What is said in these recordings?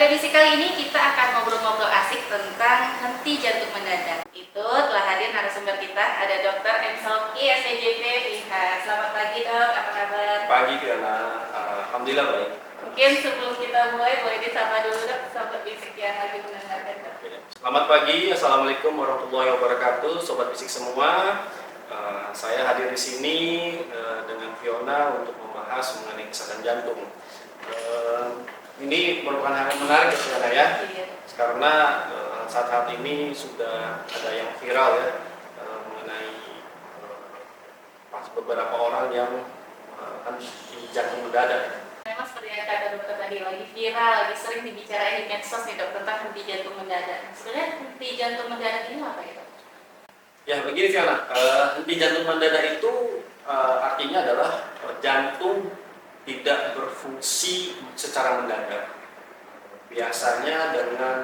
Pada edisi kali ini kita akan ngobrol-ngobrol asik tentang henti jantung mendadak. Itu telah hadir narasumber kita, ada Dr. M. Salki, SPJP, Lihat. Selamat pagi dok, apa kabar? Pagi Fiona, alhamdulillah baik. Mungkin sebelum kita mulai, boleh disapa dulu dok, sobat bisik yang lagi mendengarkan dok. Selamat pagi, assalamualaikum warahmatullahi wabarakatuh, sobat bisik semua. Saya hadir di sini dengan Fiona untuk membahas mengenai kesehatan jantung. Ini merupakan hal yang menarik ya Fiona ya, karena saat ini sudah ada yang viral ya mengenai beberapa orang yang henti jantung mendadak. Memang seperti yang kata dokter tadi, lagi viral, lagi sering dibicarain di medsos nih dok tentang henti jantung mendadak. Sebenarnya henti jantung mendadak ini apa ya dok? Ya begini Fiona, henti jantung mendadak itu artinya adalah jantung tidak berfungsi secara mendadak. Biasanya dengan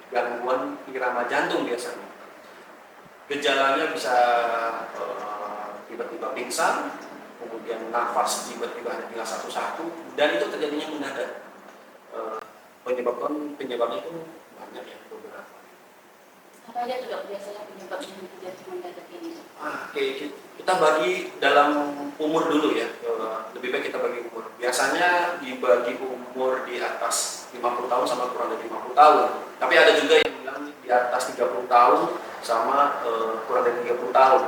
gangguan irama jantung biasanya. Gejalanya bisa tiba-tiba pingsan, kemudian nafas tiba-tiba hanya tinggal satu-satu, dan itu terjadinya mendadak. Penyebabnya itu banyak ya, beberapa. Apa aja tuh dok biasanya penyebab henti jantung mendadak ini? Oke, kita bagi dalam umur dulu ya. Lebih baik kita bagi umur. Biasanya dibagi umur di atas 50 tahun sama kurang dari 50 tahun. Tapi ada juga yang bilang di atas 30 tahun sama kurang dari 30 tahun.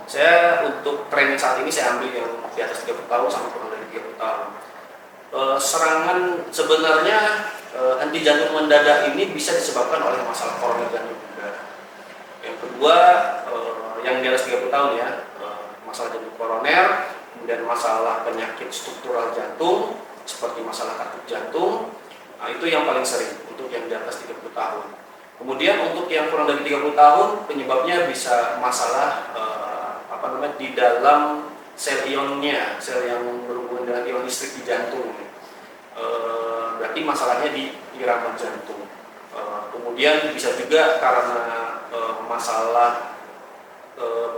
Saya untuk training saat ini saya ambil yang di atas 30 tahun sama kurang dari 30 tahun. Serangan sebenarnya henti jantung mendadak ini bisa disebabkan oleh masalah koroner jantung mendadak. Yang kedua, yang di atas 30 tahun ya, masalah jantung koroner, kemudian masalah penyakit struktural jantung seperti masalah katup jantung. Nah, itu yang paling sering untuk yang di atas 30 tahun. Kemudian untuk yang kurang dari 30 tahun penyebabnya bisa masalah di dalam sel ionnya, sel yang berhubungan dengan ion listrik di jantung. Berarti masalahnya di irama jantung. Kemudian bisa juga karena masalah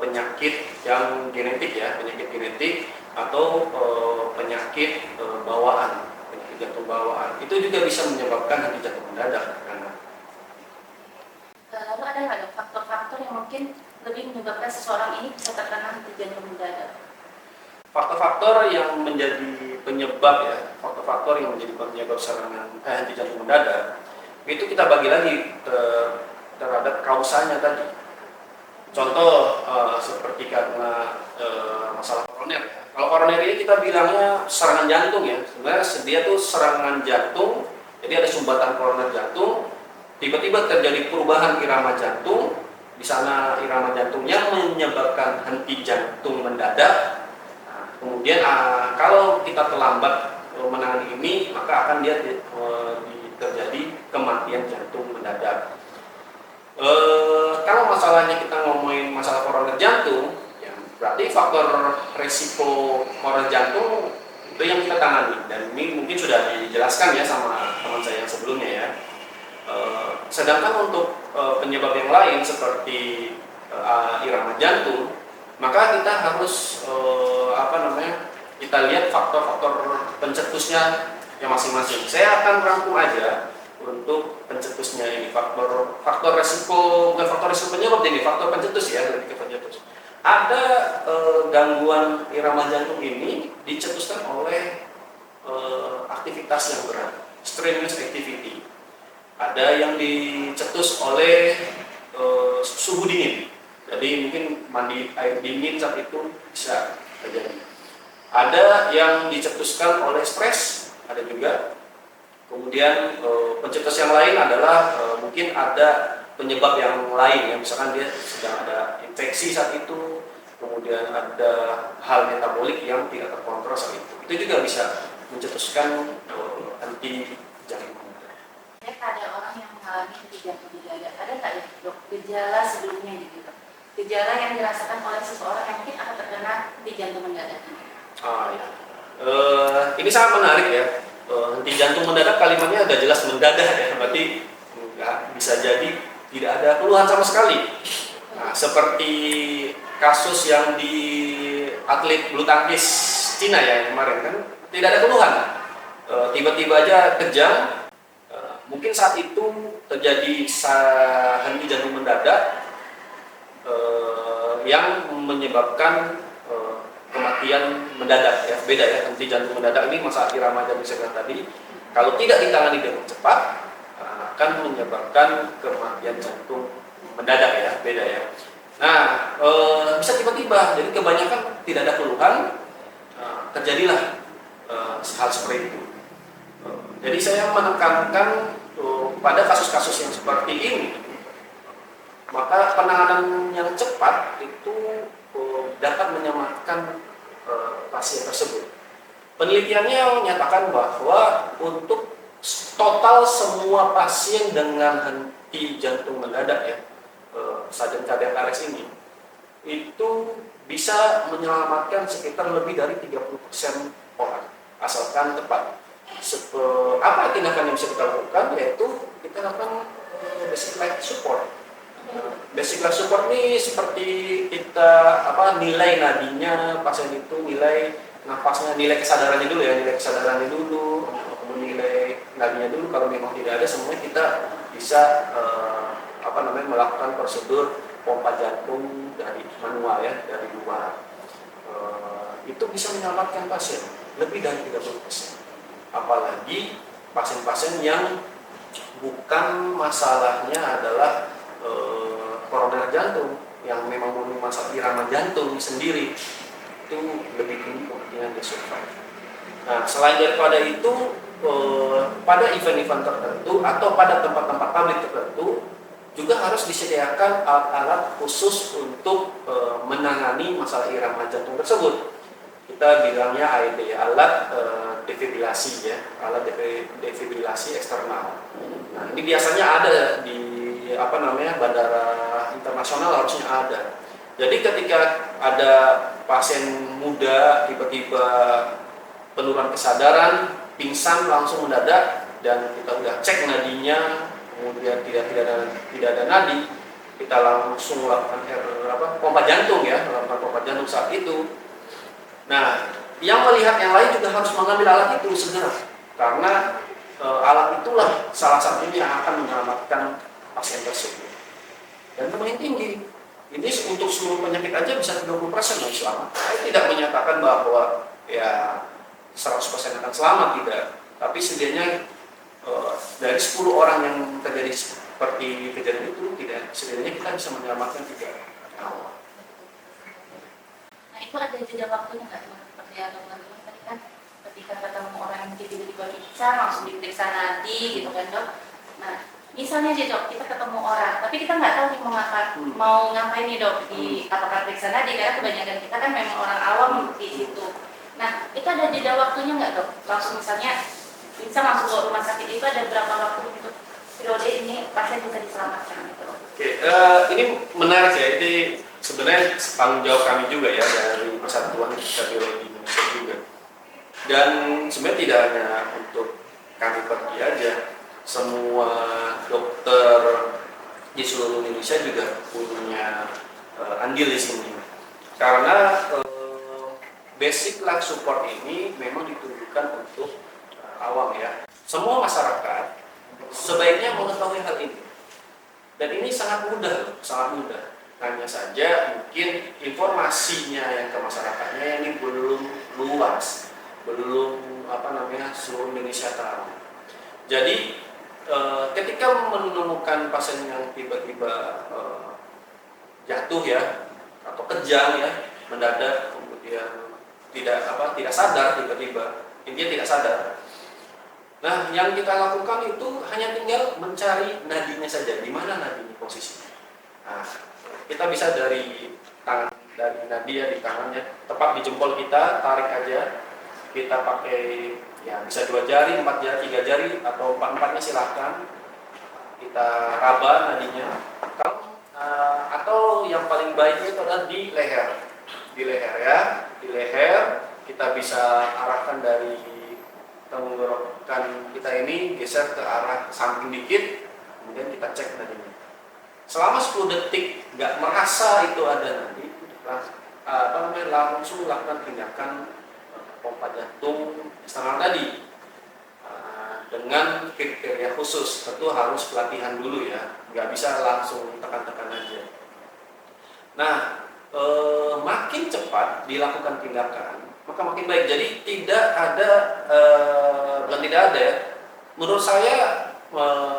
penyakit yang genetik ya, penyakit genetik atau penyakit bawaan, penyakit jantung bawaan. Itu juga bisa menyebabkan henti jantung mendadak. Lalu ada nggak faktor-faktor yang mungkin lebih menyebabkan seseorang ini bisa terkena henti jantung mendadak? Faktor-faktor yang menjadi penyebab ya, faktor-faktor yang menjadi penyebab serangan henti jantung mendadak itu kita bagi lagi terhadap kausanya tadi. Contoh seperti karena masalah koroner ya. Kalau koroner ini kita bilangnya serangan jantung ya. Sebenarnya dia tuh serangan jantung, jadi ada sumbatan koroner jantung, tiba-tiba terjadi perubahan irama jantung, di sana irama jantung yang menyebabkan henti jantung mendadak. Nah, kemudian kalau kita terlambat menangani ini, maka akan dia terjadi kematian jantung mendadak. Kalau masalahnya kita ngomongin masalah koroner jantung, ya, berarti faktor resiko koroner jantung itu yang kita tangani, dan ini mungkin sudah dijelaskan ya sama teman saya yang sebelumnya ya. Sedangkan untuk penyebab yang lain seperti irama jantung, maka kita harus kita lihat faktor-faktor pencetusnya yang masing-masing. Saya akan rangkum aja untuk pencetusnya ini, faktor resiko, bukan faktor resiko penyebab ini, faktor pencetus ya, lebih ke pencetus. Ada gangguan irama jantung ini dicetuskan oleh aktivitas yang berat, strenuous activity. Ada yang dicetus oleh suhu dingin, jadi mungkin mandi air dingin saat itu bisa terjadi. Ada yang dicetuskan oleh stres, ada juga. Kemudian pencetus yang lain adalah mungkin ada penyebab yang lain, ya misalkan dia sedang ada infeksi saat itu, kemudian ada hal metabolik yang tidak terkontrol saat itu. Itu juga bisa mencetuskan henti jantung. Ada orang yang mengalami henti jantung mendadak, ada nggak ya dok gejala sebelumnya gitu, gejala yang dirasakan oleh seseorang yang mungkin akan terkena henti jantung mendadak? Ya. Ini sangat menarik ya. Henti jantung mendadak kalimatnya agak jelas mendadak ya, berarti bisa jadi tidak ada keluhan sama sekali. Nah, seperti kasus yang di atlet bulu tangkis Cina ya kemarin kan, tidak ada keluhan. Tiba-tiba aja kejang, mungkin saat itu terjadi henti jantung mendadak yang menyebabkan kematian mendadak ya. Beda ya, henti jantung mendadak ini masalah irama jantung saya bilang tadi. Kalau tidak ditangani dengan cepat akan menyebabkan kematian jantung mendadak ya, beda ya. Nah, bisa tiba-tiba, jadi kebanyakan tidak ada keluhan, terjadilah hal seperti itu. Jadi saya menekankan pada kasus-kasus yang seperti ini, maka penanganan yang cepat itu dapat menyelamatkan pasien tersebut. Penelitiannya menyatakan bahwa untuk total semua pasien dengan henti jantung mendadak ya, sudden cardiac arrest ini, itu bisa menyelamatkan sekitar lebih dari 30% orang, asalkan tepat. Apa tindakan yang bisa kita lakukan? Yaitu kita lakukan basic life support. Basic life support ini seperti kita nilai nadinya pasien itu, nilai nafasnya, nilai kesadarannya dulu ya, nilai kesadarannya dulu, menilai nadinya dulu. Kalau memang tidak ada, semuanya kita bisa melakukan prosedur pompa jantung dari manual ya, dari luar. Itu bisa menyelamatkan pasien lebih dari 30%. Apalagi pasien-pasien yang bukan masalahnya adalah koroner jantung, yang memang mempunyai masalah irama jantung sendiri, itu lebih tinggi kemungkinan dia survive. Nah, selain daripada itu, pada event-event tertentu atau pada tempat-tempat publik tertentu juga harus disediakan alat-alat khusus untuk menangani masalah irama jantung tersebut. Kita bilangnya AED, alat defibrilasi ya, alat defibrilasi eksternal. Nah, ini biasanya ada di bandara internasional, harusnya ada. Jadi ketika ada pasien muda tiba-tiba penurunan kesadaran, pingsan langsung mendadak, dan kita udah cek nadinya, kemudian tidak ada nadi, kita langsung melakukan pompa jantung ya, melakukan pompa jantung saat itu. Nah, yang melihat yang lain juga harus mengambil alat itu segera, karena alat itulah salah satunya yang akan menyelamatkan pasien tersebut. Dan paling tinggi, ini untuk seluruh penyakit aja bisa 30% yang selamat. Saya tidak menyatakan bahwa ya 100% akan selamat, tidak. Tapi setidaknya dari 10 orang yang terjadi seperti kejadian itu, tidak, setidaknya kita bisa menyelamatkan 3 nyawa. Nah, itu ada jeda waktunya nggak seperti yang teman-teman tadi kan, ketika ketemu orang yang tiba-tiba pingsan langsung diperiksa nadi gitu kan dok. Nah, misalnya nih dok, kita ketemu orang, tapi kita nggak tahu nih mau ngapain nih dok, di apakah periksa nadi, karena kebanyakan kita kan memang orang awam di situ. Nah, itu ada jeda waktunya nggak dok? Langsung misalnya bisa masuk ke rumah sakit, itu ada berapa waktu untuk periode ini pasien bisa diselamatkan gitu? Oke, ini menarik ya. Ini sebenarnya tanggung jawab kami juga ya, dari Persatuan Kardiologi Indonesia juga. Dan sebenarnya tidak hanya untuk kami pergi aja, semua dokter di seluruh Indonesia juga punya andil di sini. Karena basic life support ini memang ditujukan untuk awam ya. Semua masyarakat sebaiknya mengetahui hal ini. Dan ini sangat mudah, sangat mudah. Hanya saja mungkin informasinya yang ke masyarakatnya ini belum luas, belum seluruh Indonesia tahu. Jadi ketika menemukan pasien yang tiba-tiba jatuh ya, atau kejang ya, mendadak, kemudian tidak sadar tiba-tiba, intinya tidak sadar. Nah, yang kita lakukan itu hanya tinggal mencari nadinya saja, di mana nadinya posisinya. Nah, kita bisa dari tangan, dari nadi ya di tangannya, tepat di jempol kita, tarik aja. Kita pakai ya bisa 2 jari, 4 jari, 3 jari, atau 4-4-nya silahkan. Kita raba nadinya. Atau yang paling baiknya itu adalah di leher. Di leher ya, di leher kita bisa arahkan dari tenggorokan kita ini, geser ke arah samping dikit, kemudian kita cek nadinya. Selama 10 detik nggak merasa itu ada nadi, langsung lakukan tindakan pompa jantung eksternal tadi. dengan kriteria khusus. Tentu harus pelatihan dulu ya, nggak bisa langsung tekan-tekan aja. Nah, makin cepat dilakukan tindakan, maka makin baik. Jadi tidak ada, bukan tidak ada ya, menurut saya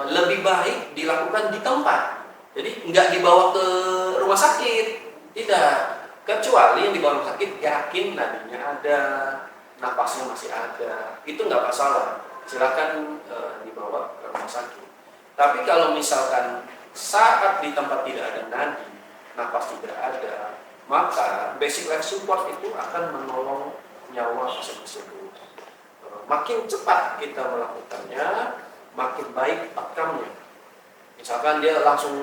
lebih baik dilakukan di tempat. Jadi nggak dibawa ke rumah sakit, tidak. Kecuali yang dibawa ke rumah sakit yakin nadinya ada, napasnya masih ada, itu nggak masalah. Silakan dibawa ke rumah sakit. Tapi kalau misalkan saat di tempat tidak ada nadi, napas tidak ada, maka basic life support itu akan menolong nyawa pasien tersebut. Makin cepat kita melakukannya, makin baik outcome-nya. Misalkan dia langsung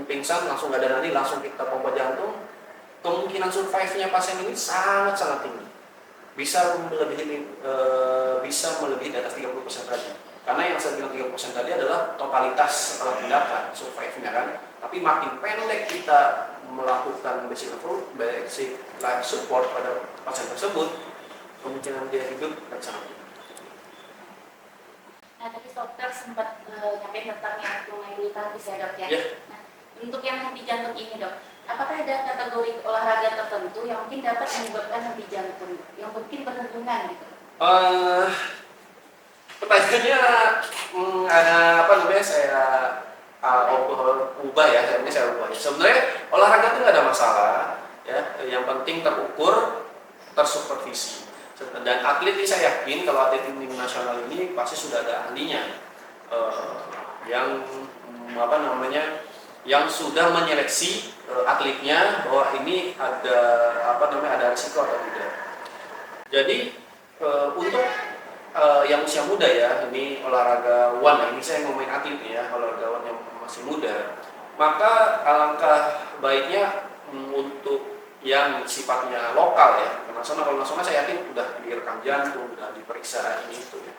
pingsan, langsung nggak ada nadi, langsung kita pompa jantung, kemungkinan survive-nya pasien ini sangat-sangat tinggi. Bisa melebihi di atas 30% tadi. Karena yang saya bilang 30% tadi adalah totalitas setelah tindakan, survive-nya kan. Tapi makin pendek kita melakukan basic life support pada pasien tersebut, kemungkinan dia hidup akan sangat tinggi. Nah, tadi dokter sempat nyampe tentang yang tunai bulu tangkis ya dok ya. Yeah. Nah, untuk yang henti jantung ini dok, apakah ada kategori olahraga tertentu yang mungkin dapat menyebabkan henti jantung, yang mungkin berhubungan gitu? Pertanyaannya apa namanya saya ubah ya, saya ubah. Sebenarnya olahraga itu nggak ada masalah, ya. Yang penting terukur, tersupervisi. Dan atlet ini saya yakin kalau atlet tim nasional ini pasti sudah ada ahlinya yang yang sudah menyeleksi atletnya bahwa ini ada risiko atau tidak. Jadi untuk yang usia muda ya, ini olahragawan, ini saya ngomongin atlet ya, olahragawan yang masih muda, maka alangkah baiknya untuk yang sifatnya lokal ya, kalau nasional saya yakin udah direkam jantung, udah diperiksa ini itu ya.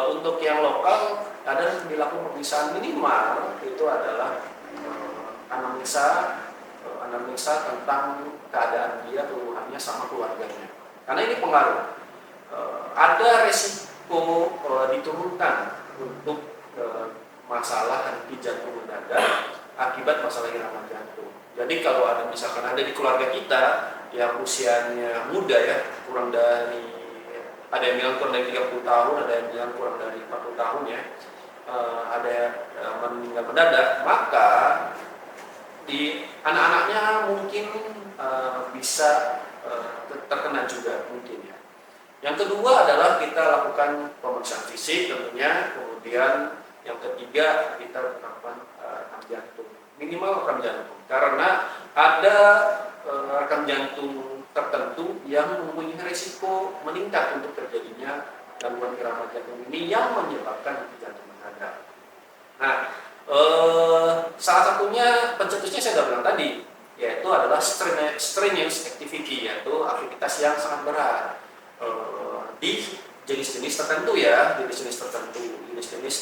Untuk yang lokal ada dilakukan pemeriksaan minimal itu adalah anamnesa tentang keadaan dia, keluhannya sama keluarganya, karena ini pengaruh. Ada resiko diturunkan untuk masalah henti jantung mendadak akibat masalah irama jantung. Jadi kalau misalkan ada di keluarga kita yang usianya muda ya, ada yang bilang kurang dari 30 tahun, ada yang bilang kurang dari 40 tahun ya, ada meninggal mendadak, maka di anak-anaknya mungkin bisa terkena juga mungkin ya. Yang kedua adalah kita lakukan pemeriksaan fisik tentunya, kemudian yang ketiga kita lakukan rekam jantung, minimal rekam jantung, karena ada rekam jantung tertentu yang mempunyai risiko meningkat untuk terjadinya gangguan irama jantung ini yang menyebabkan henti jantung mendadak. Nah, salah satunya pencetusnya saya sudah bilang tadi, yaitu adalah strenuous activity, yaitu aktivitas yang sangat berat di jenis-jenis tertentu ya, jenis-jenis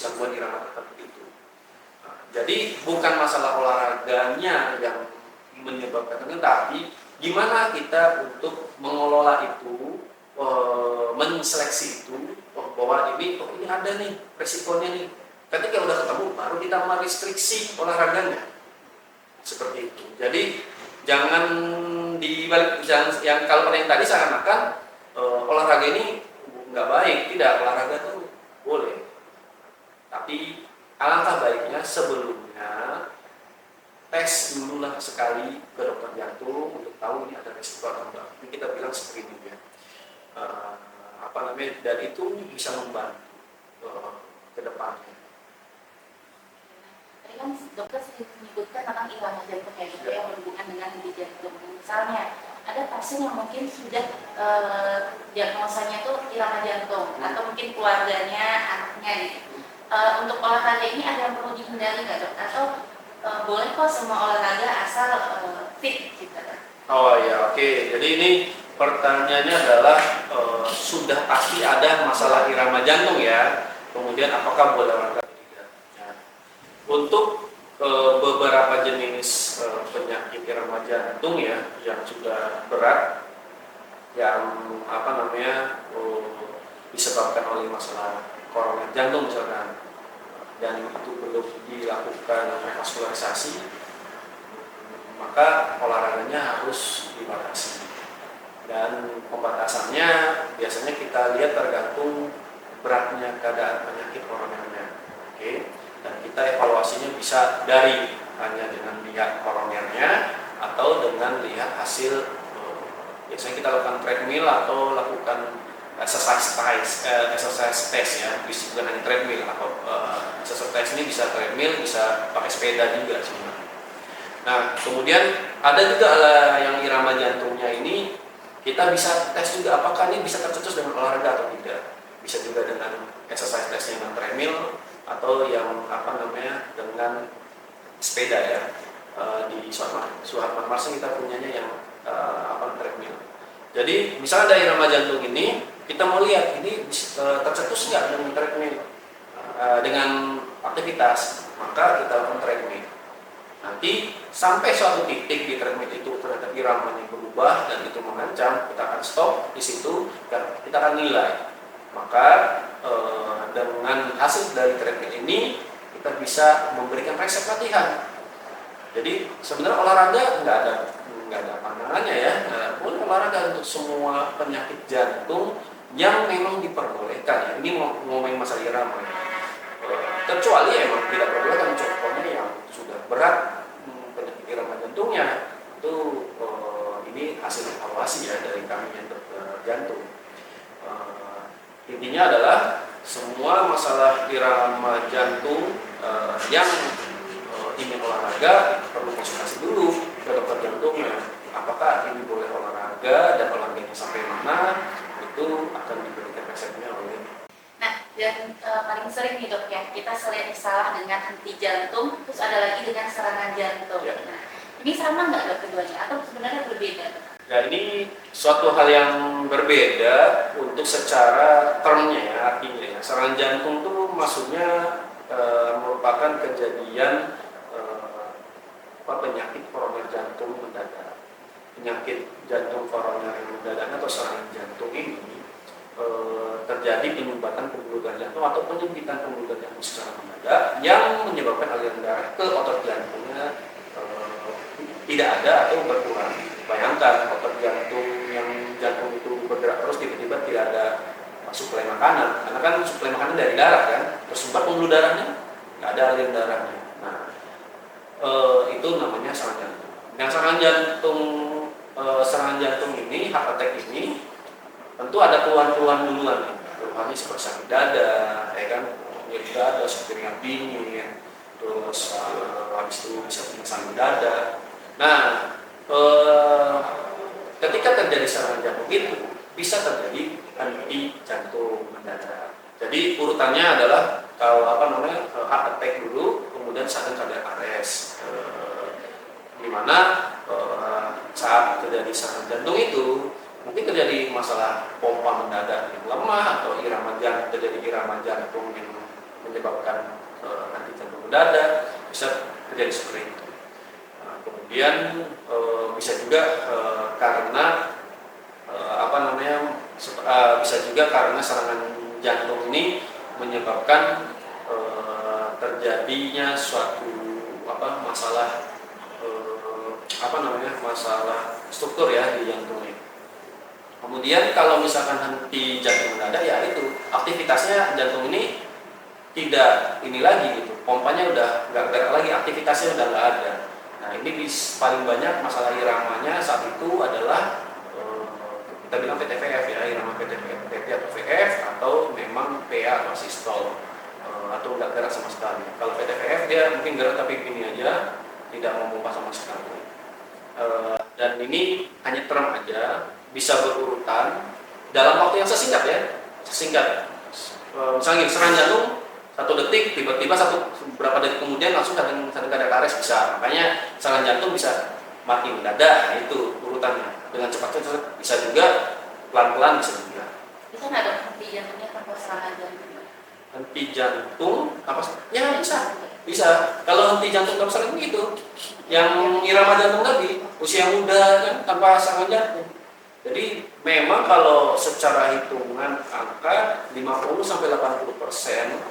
gangguan irama tertentu itu. Jadi bukan masalah olahraganya yang menyebabkan itu, tapi gimana kita untuk mengelola itu, menseleksi itu, bahwa ini ada nih resikonya nih. Ketika udah ketemu baru kita merestriksi olahraganya, seperti itu. Jadi jangan dibalik, yang kalau yang tadi seakan-akan olahraga ini nggak baik, tidak, olahraga itu boleh. Tapi alangkah baiknya sebelumnya tes dululah sekali ke dokter jantung untuk tahu ini ada risiko atau enggak. Ini kita bilang screening ya. Dan itu bisa membantu ke depannya. Tadi kan dokter menyebutkan tentang irama jantung ya, yang berhubungan dengan henti jantung. Misalnya ada pasien yang mungkin sudah diagnosanya itu irama jantung, atau mungkin keluarganya, anaknya gitu. Untuk olahraga ini ada yang perlu dihindari nggak dok? Atau boleh kok semua olahraga asal fit gitu? Oh ya, oke. Jadi ini pertanyaannya adalah sudah pasti ada masalah irama jantung ya. Kemudian apakah boleh olahraga atau tidak? Nah, untuk beberapa jenis penyakit irama jantung ya yang sudah berat, yang disebabkan oleh masalah koroner jantung misalkan, dan itu belum dilakukan revaskularisasi, maka olahraganya harus dibatasi. Dan pembatasannya biasanya kita lihat tergantung beratnya keadaan penyakit koronernya. Oke. Dan kita evaluasinya bisa dari hanya dengan lihat koronernya atau dengan lihat hasil, biasanya kita lakukan treadmill atau lakukan exercise test ya, bukan hanya treadmill atau exercise test ini bisa treadmill, bisa pakai sepeda juga sebenarnya. Nah, kemudian ada juga yang irama jantungnya ini kita bisa tes juga apakah ini bisa tercetus dengan olahraga atau tidak. Bisa juga dengan exercise testnya dengan treadmill atau yang dengan sepeda ya. Di Suharman Marsing kita punyanya yang treadmill. Jadi misalnya ada irama jantung ini, kita mau lihat ini tercetus nggak dengan treadmill, dengan aktivitas, maka kita lakukan treadmill. Nanti sampai suatu titik di treadmill itu terhadap iramanya berubah dan itu mengancam, kita akan stop di situ dan kita akan nilai. Maka dengan hasil dari treadmill ini kita bisa memberikan resep latihan. Jadi sebenarnya olahraga nggak ada pandangannya ya. Boleh olahraga untuk semua penyakit jantung yang memang diperbolehkan ya. Ini ngomongin masalah irama. Kecuali emang tidak perbolehkan, contohnya yang sudah berat penyakit irama jantungnya itu ini hasil evaluasi ya dari kami yang dokter jantung. Intinya adalah semua masalah irama jantung yang ingin olahraga perlu konsultasi dulu ke dokter jantungnya. Apakah ini boleh olahraga dan olahraganya sampai mana, itu akan diberikan resepnya oleh. Nah, dan paling sering nih dok ya, kita sering salah dengan henti jantung, terus ada lagi dengan serangan jantung. Ya. Nah, ini sama nggak dok keduanya atau sebenarnya berbeda? Ya, ini suatu hal yang berbeda untuk secara termnya ya, artinya ya. Serangan jantung itu maksudnya merupakan kejadian penyakit koroner jantung mendadak. Penyakit jantung koroner mendadak atau serangan jantung ini terjadi penyumbatan pembuluh darah jantung atau penyempitan pembuluh darah jantung secara mendadak yang menyebabkan aliran darah ke otot jantungnya tidak ada atau berkurang. Bayangkan otot jantung yang jantung itu bergerak terus tiba-tiba tidak ada suplai makanan, karena kan suplai makanan dari darah kan, tersumbat pembuluh darahnya, nggak ada aliran darahnya. Nah, itu namanya serangan jantung. Nah, serangan jantung ini, heart attack ini, tentu ada keluhan-keluhan duluan nih. Keluhannya seperti sakit dada, ya kan, nyeri dada, keringat dingin, terus habis itu bisa pingsan dada. Nah, ketika terjadi serangan jantung itu bisa terjadi henti jantung mendadak. Jadi urutannya adalah kalau heart attack dulu, kemudian sudden cardiac arrest, di mana saat terjadi serangan jantung itu mungkin terjadi masalah pompa mendadak yang lemah atau terjadi irama jantung yang menyebabkan henti jantung mendadak, bisa terjadi seperti itu. Kemudian bisa juga karena bisa juga karena serangan jantung ini menyebabkan terjadinya suatu masalah masalah struktur ya di jantungnya. Kemudian kalau misalkan henti jantung mendadak ya itu aktivitasnya jantung ini tidak ini lagi gitu, pompanya udah nggak gerak lagi, aktivitasnya udah nggak ada. Nah, ini paling banyak masalah iramanya saat itu adalah kita bilang PTVF ya, irama PTVF atau VF atau memang PA atau sistol atau nggak gerak sama sekali. Kalau PTVF dia mungkin gerak tapi gini aja, tidak memompa sama sekali. Dan ini hanya term aja, bisa berurutan dalam waktu yang sesingkat ya, sesingkat. Misalnya serangan jantung 1 detik, tiba-tiba beberapa detik kemudian langsung sudden cardiac arrest bisa. Makanya serangan jantung bisa mati mendadak, nah itu urutannya. Dengan cepat bisa juga pelan-pelan bisa juga. Bisa nggak dok henti jantungnya tanpa serangan jantung? Henti jantung apa? Ya bisa. Kalau henti jantung tanpa serangan itu, yang irama jantung tadi usia muda kan tanpa serangan jantung. Jadi Memang kalau secara hitungan angka 50 sampai 80%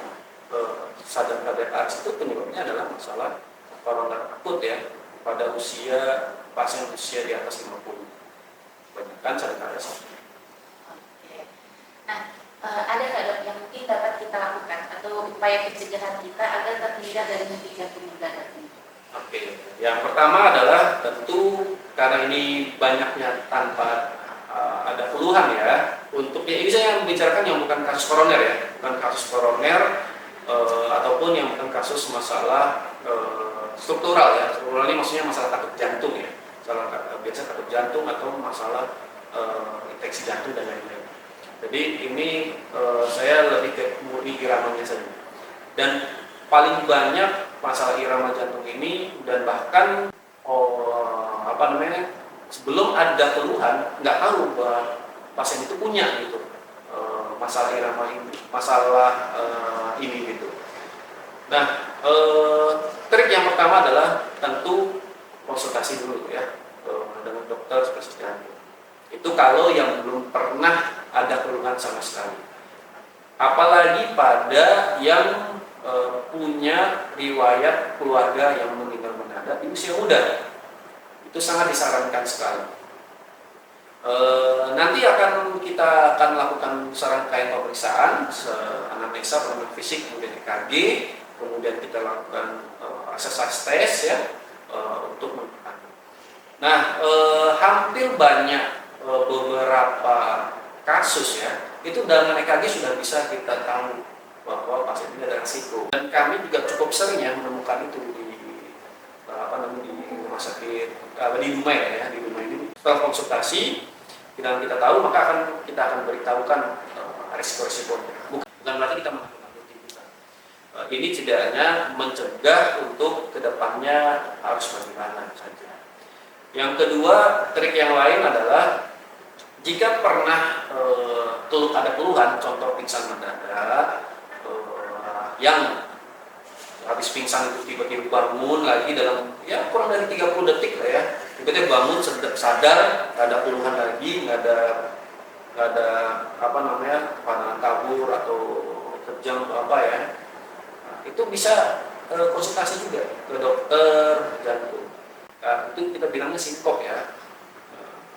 sadar KDA itu penyebabnya adalah masalah koroner akut ya pada pasien usia di atas 50. Kebanyakan sadar KDA. Oke. Nah, ada nggak dok yang mungkin dapat kita lakukan atau upaya pencegahan kita agar terhindar dari henti jantung mendadak ini? Oke, yang pertama adalah tentu karena ini banyaknya tanpa ada keluhan ya. Untuk ini saya membicarakan yang bukan kasus koroner ya, bukan kasus koroner ataupun yang bukan kasus masalah struktural ya. Struktural ini maksudnya masalah katup jantung ya, biasa katup jantung atau masalah infeksi jantung dan lain-lain. Jadi ini saya lebih ke murni iramanya saja. Dan paling banyak masalah irama jantung ini dan bahkan sebelum ada keluhan nggak tahu bahwa pasien itu punya gitu masalah irama ini, ini gitu. Nah, trik yang pertama adalah tentu konsultasi dulu ya dengan dokter spesialis jantung. Itu kalau yang belum pernah ada keluhan sama sekali. Apalagi pada yang punya riwayat keluarga yang meninggal mendadak di usia muda. Itu sangat disarankan sekali. Nanti kita akan lakukan serangkaian pemeriksaan, anamnesa, penilaian fisik, kemudian EKG, kemudian kita lakukan exercise test ya untuk menentukan. Nah, hampir banyak beberapa kasus ya itu dalam EKG sudah bisa kita tahu bahwa pasien ini ada risiko. Dan kami juga cukup sering ya menemukan itu di rumah sakit, di rumah ya, di rumah ini. Setelah konsultasi, kita tahu maka kita akan beritahukan risiko-risikonya. Bukan berarti kita menakut-nakuti kita. Ini setidaknya mencegah untuk kedepannya harus bagaimana saja. Yang kedua, trik yang lain adalah jika pernah ada keluhan, contoh pingsan mendadak, yang habis pingsan itu tiba-tiba bangun lagi dalam ya kurang dari 30 detik lah ya, tiba-tiba bangun sadar, nggak ada keluhan lagi, nggak ada pandangan kabur atau kejang atau apa ya, nah, itu bisa konsultasi juga ke dokter jantung. Nah, itu kita bilangnya sinkop ya,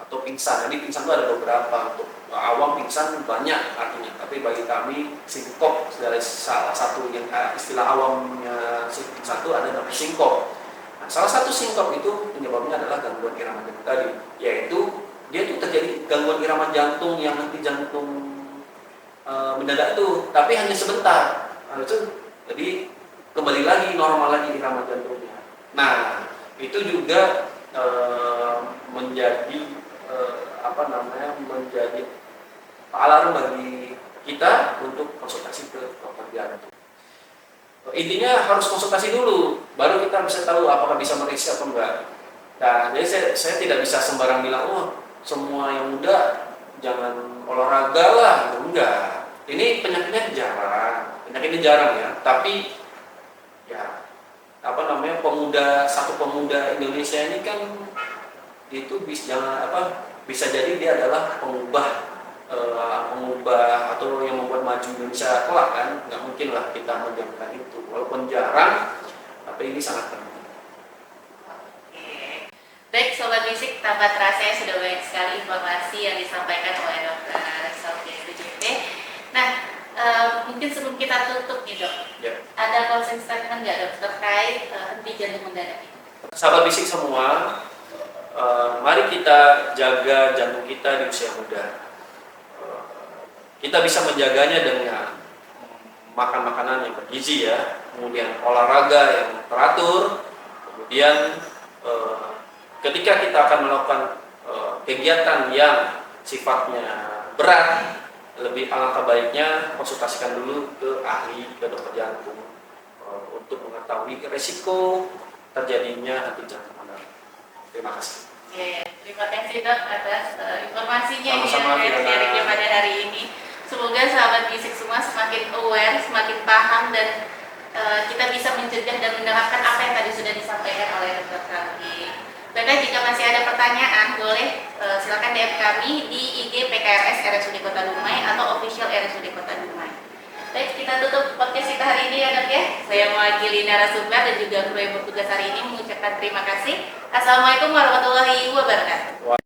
atau pingsan. Jadi pingsan itu ada beberapa, untuk awam pingsan banyak artinya, tapi bagi kami sinkop dari salah satu yang istilah awamnya pingsan itu ada namanya sinkop. Nah, salah satu sinkop itu penyebabnya adalah gangguan irama jantung tadi, yaitu dia itu terjadi gangguan irama jantung yang nanti jantung mendadak itu, tapi hanya sebentar. Nah, itu jadi kembali lagi normal lagi irama jantungnya. Nah, itu juga menjadi menjadi alarm bagi kita untuk konsultasi ke dokter jantung. Intinya harus konsultasi dulu, baru kita bisa tahu apakah bisa meriksa atau enggak. Nah, jadi saya tidak bisa sembarang bilang, semua yang muda jangan olahraga lah, gitu. Enggak. Ini penyakitnya jarang ya. Tapi ya satu pemuda Indonesia ini kan itu bisa jadi dia adalah pengubah atau yang membuat maju Indonesia kelak kan. Nggak mungkin lah kita mendiamkan itu, walaupun jarang, tapi ini sangat penting. Oke. Baik Sobat Bisik, tanpa terasa sudah banyak sekali informasi yang disampaikan oleh Dr. Sofia SPJP. Nah, mungkin sebelum kita tutup nih dok, ada closing statement nggak dok terkait henti jantung mendadak ini? Sahabat Bisik semua, mari kita jaga jantung kita di usia muda. Kita bisa menjaganya dengan makan makanan yang bergizi ya, kemudian olahraga yang teratur, kemudian ketika kita akan melakukan kegiatan yang sifatnya berat, lebih alangkah baiknya konsultasikan dulu ke ahli, ke dokter jantung untuk mengetahui resiko terjadinya henti jantung mendadak. Terima kasih. Terima kasih dok atas informasinya Sama-sama, yang sharingnya pada hari ini. Semoga sahabat Bisik semua semakin aware, semakin paham, dan kita bisa mencegah dan menerapkan apa yang tadi sudah disampaikan oleh Dr. Kami. Dan Baiklah, jika masih ada pertanyaan, boleh silakan DM kami di IG PKRS RSUD Kota Dumai atau official RSUD Kota Dumai. Baik, kita tutup podcast kita hari ini ya dok ya. Saya mewakili narasumber dan juga kru yang bertugas hari ini mengucapkan terima kasih. Assalamualaikum warahmatullahi wabarakatuh.